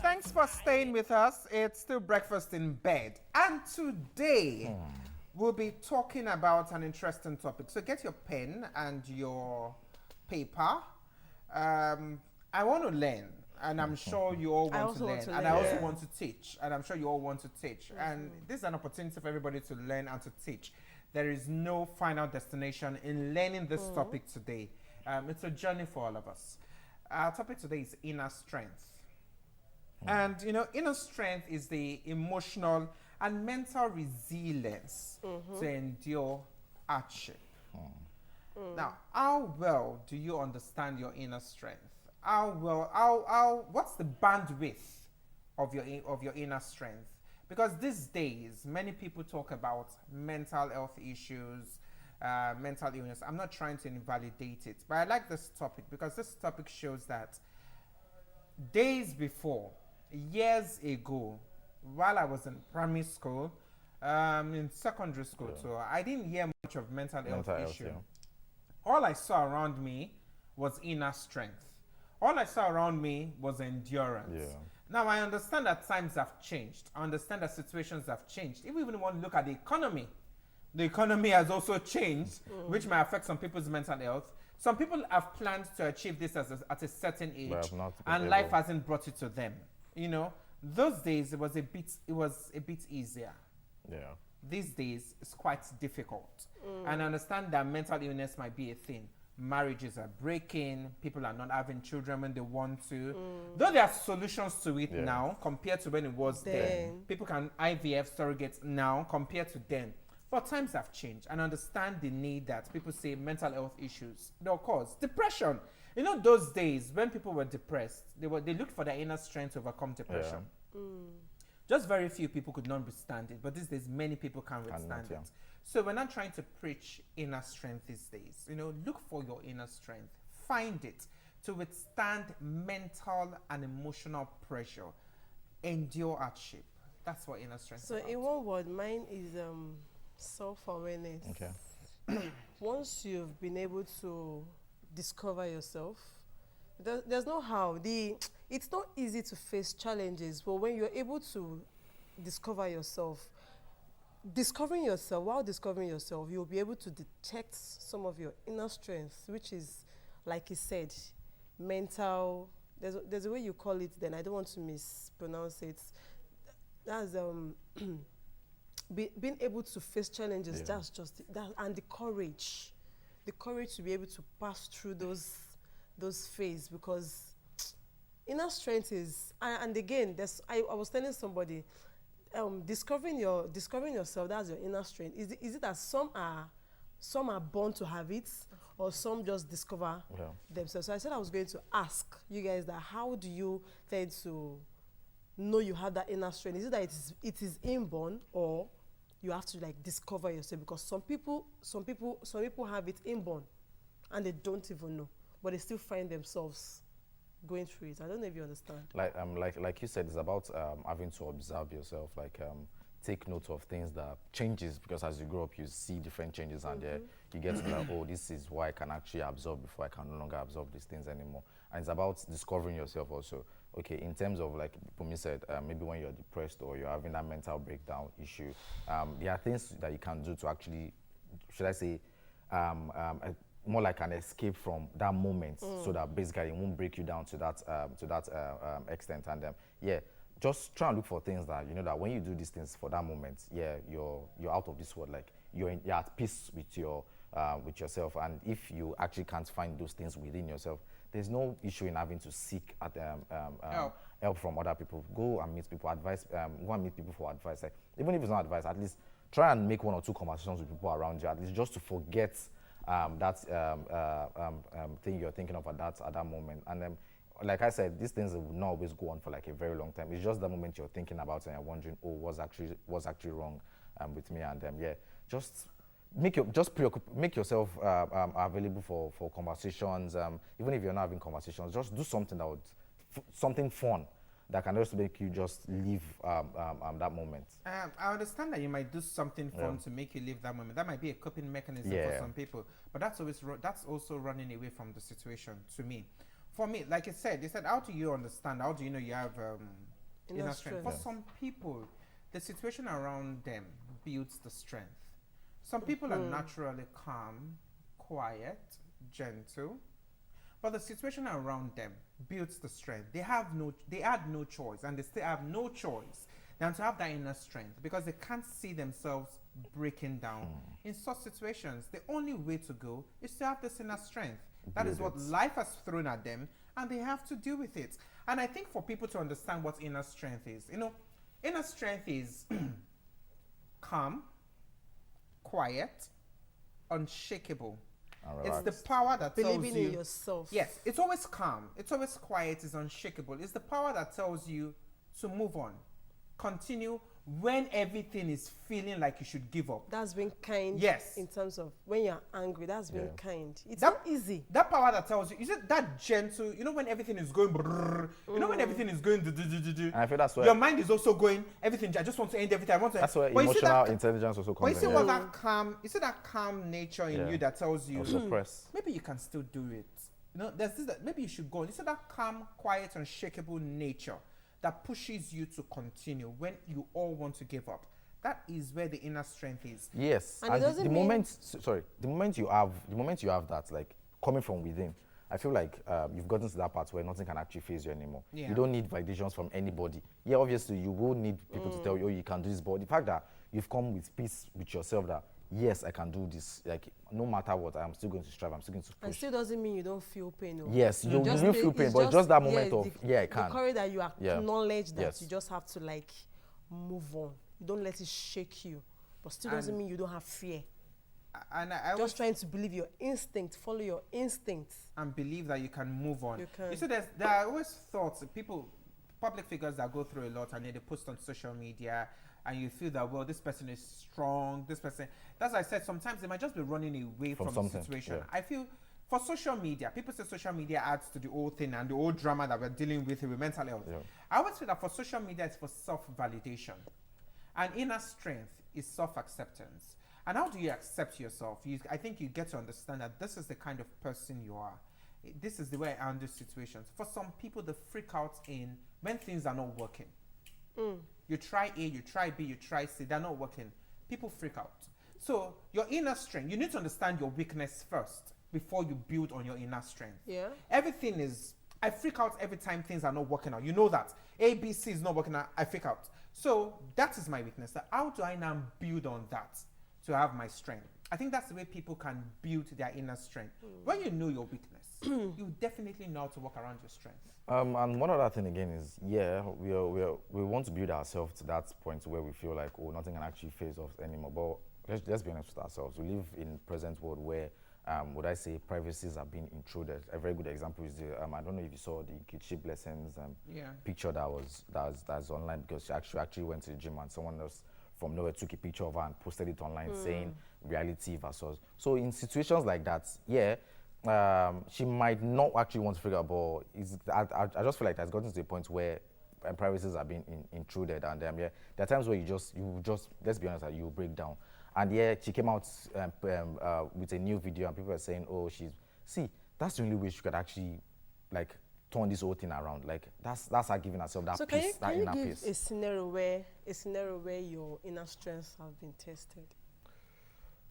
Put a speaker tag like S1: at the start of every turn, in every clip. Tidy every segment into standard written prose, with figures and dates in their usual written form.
S1: Thanks for staying with us. It's still breakfast in bed. And today, we'll be talking about an interesting topic. So get your pen and your paper. I want to learn, and I'm sure you all want to learn. And I also want to teach, and I'm sure you all want to teach. And this is an opportunity for everybody to learn and to teach. There is no final destination in learning this topic today. It's a journey for all of us. Our topic today is inner strength. And, you know, inner strength is the emotional and mental resilience to endure hardship. Now, how well do you understand your inner strength? What's the bandwidth of your inner strength? Because these days, many people talk about mental health issues, mental illness. I'm not trying to invalidate it, but I like this topic because this topic shows that days before, years ago, while I was in primary school, in secondary school too, I didn't hear much of mental health issue. All I saw around me was inner strength. All I saw around me was endurance. Now, I understand that times have changed. I understand that situations have changed. If we even want to look at the economy has also changed, which might affect some people's mental health. Some people have planned to achieve this at a certain age, and life hasn't brought it to them. You know, those days it was a bit easier. These days it's quite difficult. And I understand that mental illness might be a thing. Marriages are breaking, people are not having children when they want to. Though there are solutions to it now compared to when it was then. People can IVF surrogates now compared to then. But times have changed, and understand the need that people say mental health issues, they'll cause depression. You know, those days when people were depressed, they looked for their inner strength to overcome depression. Just very few people could not withstand it, but these days many people can withstand it. So we're not trying to preach inner strength these days. You know, look for your inner strength, find it to withstand mental and emotional pressure, endure hardship. That's what inner strength is about.
S2: So in one word, mine is self-awareness. Once you've been able to discover yourself, there's no how. It's not easy to face challenges, but when you're able to discover yourself, while discovering yourself, you'll be able to detect some of your inner strengths, which is, like you said, mental. There's a way you call it. Then I don't want to mispronounce it. That's being able to face challenges. That's just that, and the courage to be able to pass through those phases, because inner strength is, and again, I was telling somebody, discovering yourself, that's your inner strength. Is it that some are born to have it, or some just discover themselves? So I said I was going to ask you guys that, how do you tend to know you have that inner strength? Is it that it is inborn, or you have to like discover yourself? Because some people have it inborn and they don't even know, but they still find themselves going through it. I don't know if you understand.
S3: Like you said, it's about having to observe yourself, take note of things that changes, because as you grow up, you see different changes, and you get to know, oh, this is what I can actually absorb before I can no longer absorb these things anymore. And it's about discovering yourself also. Okay, in terms of, like Pumi said, maybe when you're depressed or you're having that mental breakdown issue, there are things that you can do to actually, should I say, more like an escape from that moment, so that basically it won't break you down to that extent. And just try and look for things that, you know, that when you do these things for that moment, you're out of this world. Like you're at peace with yourself. And if you actually can't find those things within yourself, there's no issue in having to seek help from other people. Go and meet people, go and meet people for advice. Like, even if it's not advice, at least try and make 1 or 2 conversations with people around you, at least just to forget that thing you're thinking of at that moment. And then, like I said, these things will not always go on for like a very long time. It's just the moment you're thinking about it and you're wondering, oh, what's actually wrong with me? And just make yourself available for conversations. Even if you're not having conversations, just do something something fun that can just make you just leave that moment.
S1: I understand that you might do something fun to make you leave that moment. That might be a coping mechanism for some people, but that's also running away from the situation to me. for me, like I said, they said, how do you understand? How do you know you have inner strength?
S2: strength.
S1: For
S3: Yeah.
S1: some people, the situation around them builds the strength. Some people are naturally calm, quiet, gentle, but the situation around them builds the strength. They had no choice, and they still have no choice than to have that inner strength because they can't see themselves breaking down. In such situations, the only way to go is to have this inner strength. That is what
S3: Build it.
S1: life has thrown at them, and they have to deal with it. And I think for people to understand what inner strength is, inner strength is calm, quiet, unshakable.
S3: And
S1: It's
S3: relax.
S1: the power that tells
S2: Believing
S1: you.
S2: in yourself.
S1: Yes, it's always calm. It's always quiet. It's unshakable. It's the power that tells you to move on, continue when everything is feeling like you should give up.
S2: That's being kind.
S1: Yes.
S2: In terms of when you're angry, that's being
S3: Yeah.
S2: kind. It's
S1: That-
S2: not easy.
S1: That power that tells you, is it that gentle? When everything is going, brrr, when everything is going,
S3: And I feel that's where
S1: your mind is also going, everything. I just want to end everything. I want to.
S3: that's where
S1: But you see
S3: emotional
S1: that-
S3: intelligence also
S1: But
S3: comes
S1: you see
S3: in.
S1: what
S3: Yeah.
S1: that calm, you see that calm nature in
S3: Yeah.
S1: you that tells you,
S3: Or suppress.
S1: maybe you can still do it. There's this that maybe you should go. You see that calm, quiet, unshakable nature that pushes you to continue when you all want to give up. That is where the inner strength is.
S3: Yes,
S2: And it
S3: and
S2: doesn't
S3: the
S2: mean-
S3: moment, the moment you have that, like coming from within, I feel like you've gotten to that part where nothing can actually phase you anymore.
S1: Yeah.
S3: You don't need validations from anybody. Yeah, obviously you will need people to tell you, oh, you can do this, but the fact that you've come with peace with yourself that yes, I can do this. Like no matter what, I'm still going to strive. I'm still going to
S2: And
S3: push.
S2: still doesn't mean you don't feel pain. Oh.
S3: Yes, you
S2: Just
S3: will
S2: the-
S3: feel pain,
S2: it's
S3: but just that moment
S2: yeah,
S3: of I can.
S2: The courage that you
S3: Yeah.
S2: acknowledge that
S3: Yes.
S2: you just have to like move on. You don't let it shake you, but still doesn't
S1: And-
S2: mean you don't have fear.
S1: And I always
S2: Just trying to believe your instinct, follow your instincts.
S1: and believe that you can move on.
S2: You can.
S1: see, there are always thoughts. Public figures that go through a lot, and then they post on social media, and you feel that this person is strong. This person. That's why I said sometimes they might just be running away
S3: From
S1: from the
S3: something,
S1: situation.
S3: yeah.
S1: I feel for social media, people say social media adds to the whole thing and the whole drama that we're dealing with mental health.
S3: Yeah.
S1: I always feel that for social media, it's for self-validation, and inner strength is self-acceptance. And how do you accept yourself? I think you get to understand that this is the kind of person you are. This is the way I handle situations. For some people, they freak out when things are not working. You try A, you try B, you try C, they're not working. People freak out. So your inner strength, you need to understand your weakness first before you build on your inner strength.
S2: Yeah.
S1: Everything is, I freak out every time things are not working out. You know that. A, B, C is not working out, I freak out. So that is my weakness. So how do I now build on that to have my strength? I think that's the way people can build their inner strength. When you know your weakness, you definitely know how to work around your strength.
S3: And one other thing again is, we want to build ourselves to that point where we feel like, oh, nothing can actually phase us anymore. But let's be honest with ourselves. We live in present world where, would I say, privacies are being intruded. A very good example is I don't know if you saw the Kidship Lessons
S1: Yeah.
S3: picture that's online, because she actually went to the gym and someone else from nowhere took a picture of her and posted it online saying reality versus. So in situations like that, she might not actually want to figure out, but I just feel like that's gotten to the point where privacies are being intruded, and there are times where you just let's be honest, you break down. And she came out with a new video, and people are saying, oh, that's the only way she could actually like turn this whole thing around. Like that's her giving herself that
S2: So
S3: peace, that
S2: can you
S3: inner
S2: give
S3: peace.
S2: a scenario where your inner strengths have been tested?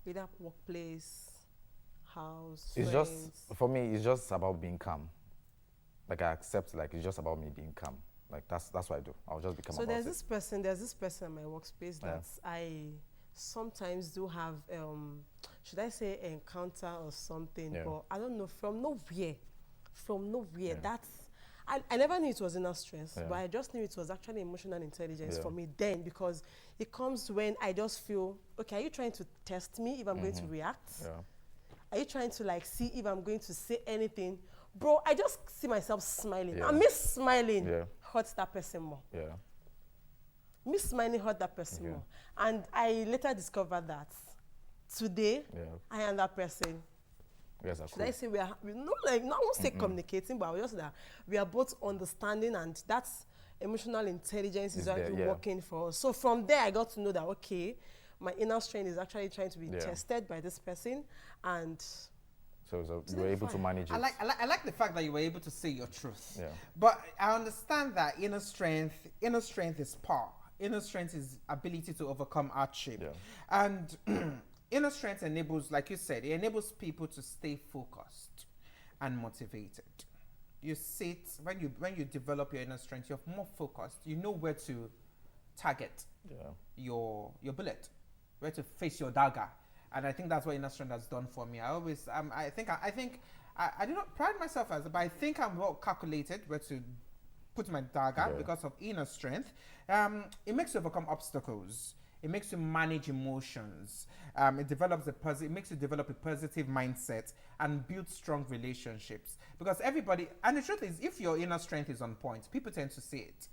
S2: Whether workplace, house,
S3: It's
S2: friends.
S3: just, for me, it's just about being calm. Like I accept, like it's just about me being calm. Like that's what I do. I'll just become
S2: So
S3: about
S2: there's
S3: it.
S2: this person in my workspace
S3: Yeah.
S2: that I sometimes do have, should I say encounter or something,
S3: Yeah.
S2: but I don't know, from nowhere,
S3: Yeah.
S2: that's, I never knew it was inner strength,
S3: Yeah.
S2: but I just knew it was actually emotional intelligence
S3: Yeah.
S2: for me then, because it comes when I just feel, okay, are you trying to test me if I'm going to react?
S3: Yeah.
S2: Are you trying to like see if I'm going to say anything? Bro, I just see myself smiling.
S3: Yeah.
S2: And me smiling
S3: Yeah.
S2: hurts that person more.
S3: Yeah.
S2: Me smiling hurt that person
S3: Yeah.
S2: more. And I later discovered that today,
S3: Yeah.
S2: I am that person.
S3: Yes, of
S2: Should I
S3: course.
S2: say we not like, not won't say communicating, but I will just say that we are both understanding, and that's emotional intelligence is
S3: Is there,
S2: actually
S3: yeah.
S2: working for us. So from there, I got to know that, okay, my inner strength is actually trying to be
S3: Yeah.
S2: tested by this person, and
S3: So you were able to manage it.
S1: I like the fact that you were able to say your truth.
S3: Yeah.
S1: But I understand that inner strength is power. Inner strength is ability to overcome hardship.
S3: Yeah.
S1: And inner strength enables, like you said, it enables people to stay focused and motivated. You sit, when you develop your inner strength, you're more focused. You know where to target your bullet, where to face your dagger. And I think that's what inner strength has done for me. I do not pride myself as, but I think I'm well calculated where to put my dagger because of inner strength. It makes you overcome obstacles. It makes you manage emotions. It makes you develop a positive mindset and build strong relationships. Because everybody, and the truth is, if your inner strength is on point, people tend to see it.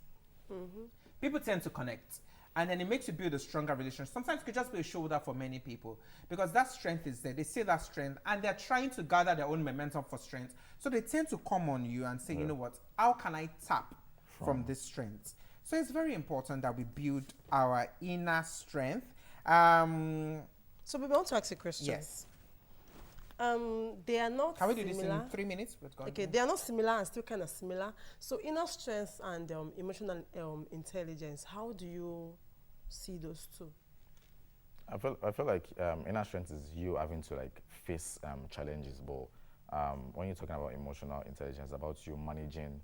S1: Mm-hmm. People tend to connect. And then it makes you build a stronger relationship. Sometimes it could just be a shoulder for many people because that strength is there. They see that strength and they're trying to gather their own momentum for strength. So they tend to come on you and say, you know what, how can I tap from this strength? So it's very important that we build our inner strength.
S2: So we want to ask a question.
S1: Yes.
S2: They are not
S1: Can we do
S2: similar.
S1: this in 3 minutes?
S2: Okay, they are not similar and still kind of similar. So inner strength and emotional intelligence, how do you see those two?
S3: I feel like inner strength is you having to like face challenges, but when you're talking about emotional intelligence, about you managing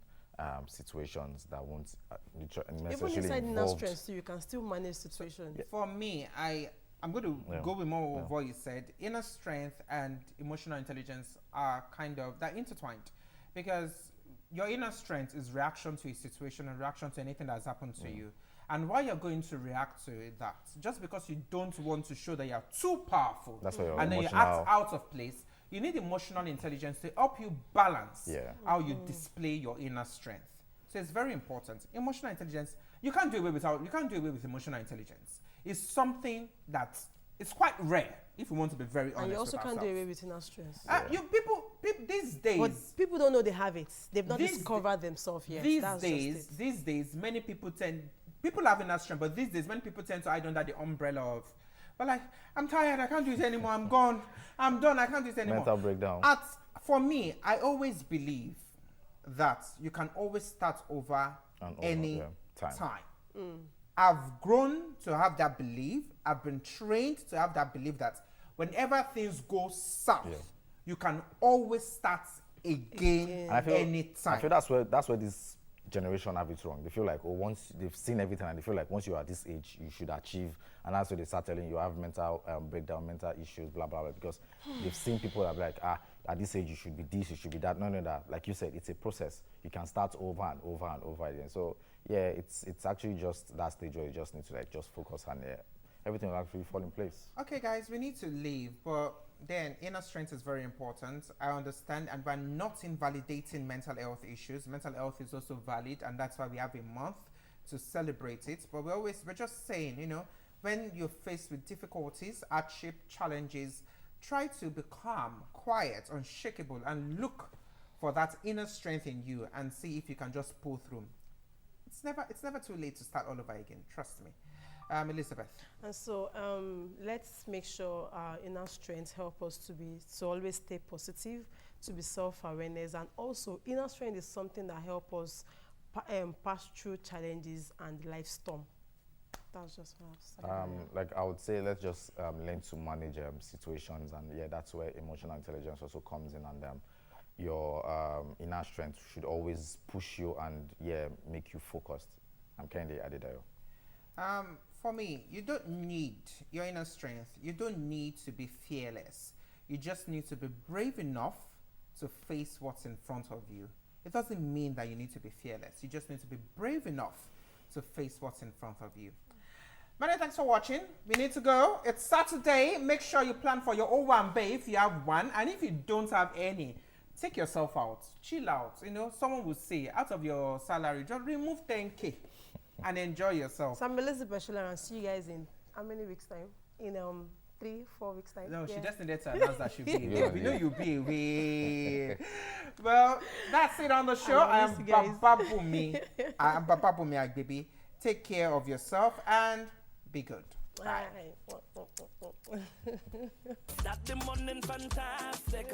S3: situations that won't necessarily
S2: even inside inner
S3: involved.
S2: strength, you can still manage situations.
S1: For me, I'm going to go with more of what you said. Inner strength and emotional intelligence are they're intertwined because your inner strength is reaction to a situation and reaction to anything that's happened to you. And why you're going to react to it, that just because you don't want to show that you're too powerful and then you act out of place, you need emotional intelligence to help you balance how you display your inner strength. So it's very important. Emotional intelligence, you can't do away with emotional intelligence. It's something that is quite rare, if we want to be very honest.
S2: And you also
S1: with
S2: can't do
S1: ourselves.
S2: away with inner strength.
S1: People these days.
S2: But people don't know they have it. They've not discovered themselves yet.
S1: These days, many people have inner strength, but these days, many people tend to hide under the umbrella of, but like, I'm tired, I can't do it anymore, I'm gone, I'm done, I can't do it anymore.
S3: Mental breakdown.
S1: For me, I always believe that you can always start over any time. I've grown to have that belief. I've been trained to have that belief that whenever things go south, you can always start again anytime.
S3: I feel that's where this generation have it wrong. They feel like, once they've seen everything and they feel like once you're at this age, you should achieve. And that's why they start telling you have mental breakdown, mental issues, blah, blah, blah. Because they've seen people that are like, at this age, you should be this, you should be that. No, that. Like you said, it's a process. You can start over and over and over again. So, yeah, it's actually just that stage where you just need to just focus and everything will actually fall in place.
S1: Okay, guys, we need to leave, but then inner strength is very important. I understand, and we're not invalidating mental health issues. Mental health is also valid, and that's why we have a month to celebrate it. But we're just saying, when you're faced with difficulties, hardship, challenges, try to be calm, quiet, unshakable, and look for that inner strength in you and see if you can just pull through. It's never too late to start all over again. Trust me. Elizabeth.
S2: And so let's make sure our inner strength help us to always stay positive, to be self-awareness, and also inner strength is something that help us pass through challenges and life storm. That's just what I've said.
S3: Like I would say, let's just learn to manage situations, and that's where emotional intelligence also comes in, and your inner strength should always push you and make you focused. I'm kind of Adedayo.
S1: For me, you don't need your inner strength. You don't need to be fearless. You just need to be brave enough to face what's in front of you. It doesn't mean that you need to be fearless. You just need to be brave enough to face what's in front of you. Many thanks for watching. We need to go. It's Saturday. Make sure you plan for your Owambe if you have one. And if you don't have any, take yourself out. Chill out. Someone will say, out of your salary, just remove 10K and enjoy yourself.
S2: So I'm Elizabeth Shola, and see you guys in how many weeks' time? In 3-4 weeks' time?
S1: No, she just needed to announce that she'll be away. We know you'll be away. Well, that's it on the show. I am Baba Bumi. I am Baba Bumi Agbebi. Take care of yourself and be good. Bye.
S2: Bye.
S4: That the morning fantastic.